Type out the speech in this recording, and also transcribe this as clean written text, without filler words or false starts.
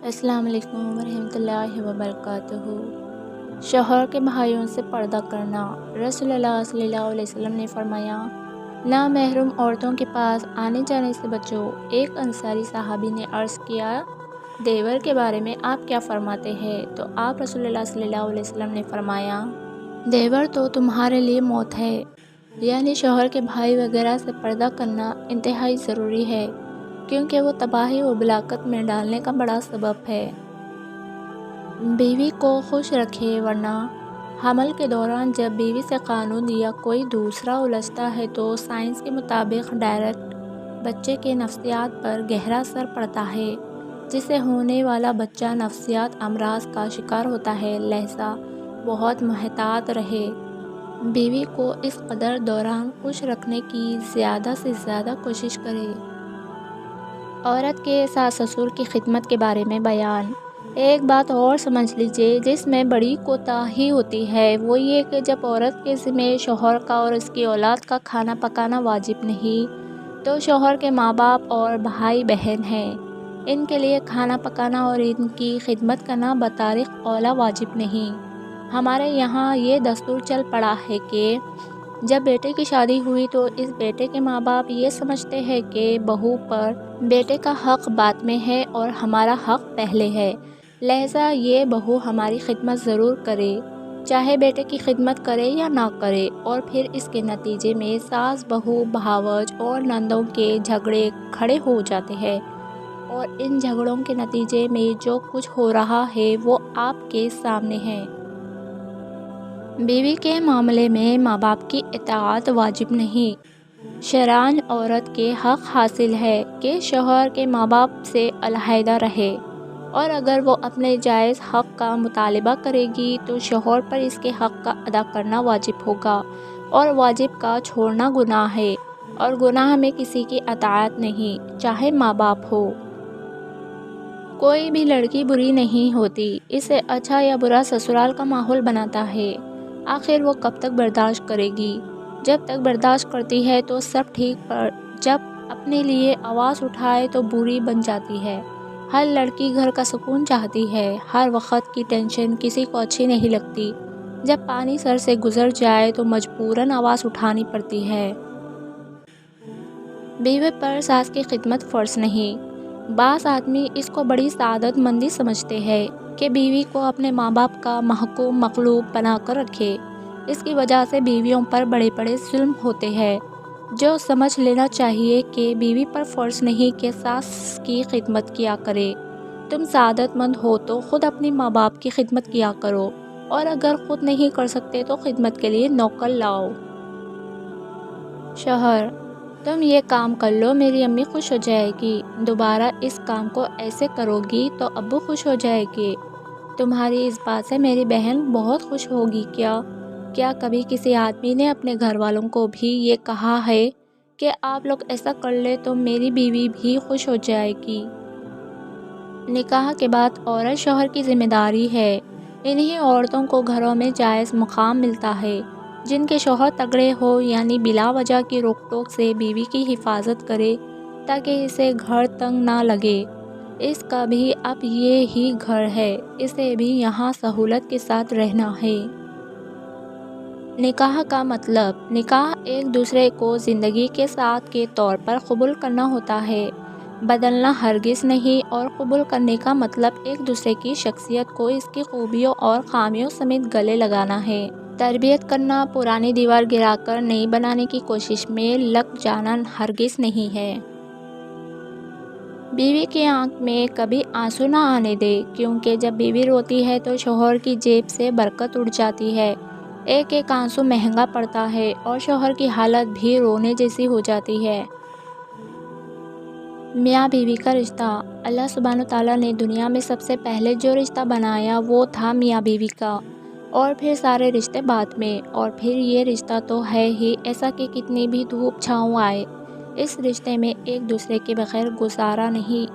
السلام علیکم ورحمۃ اللہ وبرکاتہ۔ شوہر کے بھائیوں سے پردہ کرنا۔ رسول اللہ صلی اللہ علیہ وسلم نے فرمایا، نامحرم عورتوں کے پاس آنے جانے سے بچو۔ ایک انصاری صحابی نے عرض کیا، دیور کے بارے میں آپ کیا فرماتے ہیں؟ تو آپ رسول اللہ صلی اللہ علیہ وسلم نے فرمایا، دیور تو تمہارے لیے موت ہے، یعنی شوہر کے بھائی وغیرہ سے پردہ کرنا انتہائی ضروری ہے، کیونکہ وہ تباہی و ہلاکت میں ڈالنے کا بڑا سبب ہے۔ بیوی کو خوش رکھے، ورنہ حمل کے دوران جب بیوی سے قانون یا کوئی دوسرا الجھتا ہے تو سائنس کے مطابق ڈائریکٹ بچے کے نفسیات پر گہرا اثر پڑتا ہے، جس سے ہونے والا بچہ نفسیات امراض کا شکار ہوتا ہے۔ لہذا بہت محتاط رہے، بیوی کو اس قدر دوران خوش رکھنے کی زیادہ سے زیادہ کوشش کرے۔ عورت کے ساس سسر کی خدمت کے بارے میں بیان۔ ایک بات اور سمجھ لیجیے جس میں بڑی کوتاہی ہوتی ہے، وہ یہ کہ جب عورت کے ذمہ شوہر کا اور اس کی اولاد کا کھانا پکانا واجب نہیں، تو شوہر کے ماں باپ اور بھائی بہن ہیں، ان کے لیے کھانا پکانا اور ان کی خدمت کرنا بطریق اولیٰ واجب نہیں۔ ہمارے یہاں یہ دستور چل پڑا ہے کہ جب بیٹے کی شادی ہوئی تو اس بیٹے کے ماں باپ یہ سمجھتے ہیں کہ بہو پر بیٹے کا حق بعد میں ہے اور ہمارا حق پہلے ہے، لہذا یہ بہو ہماری خدمت ضرور کرے، چاہے بیٹے کی خدمت کرے یا نہ کرے۔ اور پھر اس کے نتیجے میں ساس بہو، بھاوج اور نندوں کے جھگڑے کھڑے ہو جاتے ہیں، اور ان جھگڑوں کے نتیجے میں جو کچھ ہو رہا ہے وہ آپ کے سامنے ہے۔ بیوی کے معاملے میں ماں باپ کی اطاعت واجب نہیں۔ شرعاً عورت کے حق حاصل ہے کہ شوہر کے ماں باپ سے علیحدہ رہے، اور اگر وہ اپنے جائز حق کا مطالبہ کرے گی تو شوہر پر اس کے حق کا ادا کرنا واجب ہوگا، اور واجب کا چھوڑنا گناہ ہے، اور گناہ میں کسی کی اطاعت نہیں، چاہے ماں باپ ہو۔ کوئی بھی لڑکی بری نہیں ہوتی، اسے اچھا یا برا سسرال کا ماحول بناتا ہے۔ آخر وہ کب تک برداشت کرے گی؟ جب تک برداشت کرتی ہے تو سب ٹھیک، پر جب اپنے لیے آواز اٹھائے تو بری بن جاتی ہے۔ ہر لڑکی گھر کا سکون چاہتی ہے، ہر وقت کی ٹینشن کسی کو اچھی نہیں لگتی۔ جب پانی سر سے گزر جائے تو مجبوراً آواز اٹھانی پڑتی ہے۔ بیوی پر ساس کی خدمت فرض نہیں۔ بعض آدمی اس کو بڑی سعادت مندی سمجھتے ہیں کہ بیوی کو اپنے ماں باپ کا محکوم مخلوق بنا کر رکھے۔ اس کی وجہ سے بیویوں پر بڑے بڑے ظلم ہوتے ہیں، جو سمجھ لینا چاہیے کہ بیوی پر فرض نہیں کہ ساس کی خدمت کیا کرے۔ تم سعادت مند ہو تو خود اپنی ماں باپ کی خدمت کیا کرو، اور اگر خود نہیں کر سکتے تو خدمت کے لیے نوکر لاؤ۔ شوہر، تم یہ کام کر لو، میری امی خوش ہو جائے گی، دوبارہ اس کام کو ایسے کرو گی تو ابو خوش ہو جائے گے، تمہاری اس بات سے میری بہن بہت خوش ہوگی۔ کیا کبھی کسی آدمی نے اپنے گھر والوں کو بھی یہ کہا ہے کہ آپ لوگ ایسا کر لیں تو میری بیوی بھی خوش ہو جائے گی؟ نکاح کے بعد عورت شوہر کی ذمہ داری ہے۔ انہی عورتوں کو گھروں میں جائز مقام ملتا ہے جن کے شوہر تگڑے ہو، یعنی بلا وجہ کی روک ٹوک سے بیوی کی حفاظت کرے تاکہ اسے گھر تنگ نہ لگے۔ اس کا بھی اب یہ ہی گھر ہے، اسے بھی یہاں سہولت کے ساتھ رہنا ہے۔ نکاح کا مطلب، نکاح ایک دوسرے کو زندگی کے ساتھ کے طور پر قبول کرنا ہوتا ہے، بدلنا ہرگز نہیں۔ اور قبول کرنے کا مطلب ایک دوسرے کی شخصیت کو اس کی خوبیوں اور خامیوں سمیت گلے لگانا ہے۔ تربیت کرنا، پرانی دیوار گرا کر نئی بنانے کی کوشش میں لگ جانا ہرگز نہیں ہے۔ بیوی کی آنکھ میں کبھی آنسو نہ آنے دے، کیونکہ جب بیوی روتی ہے تو شوہر کی جیب سے برکت اڑ جاتی ہے۔ ایک ایک آنسو مہنگا پڑتا ہے، اور شوہر کی حالت بھی رونے جیسی ہو جاتی ہے۔ میاں بیوی کا رشتہ۔ اللہ سبحانہ تعالیٰ نے دنیا میں سب سے پہلے جو رشتہ بنایا وہ تھا میاں بیوی کا، اور پھر سارے رشتے بعد میں۔ اور پھر یہ رشتہ تو ہے ہی ایسا کہ کتنی بھی دھوپ چھاؤں آئے، اس رشتے میں ایک دوسرے کے بغیر گزارا نہیں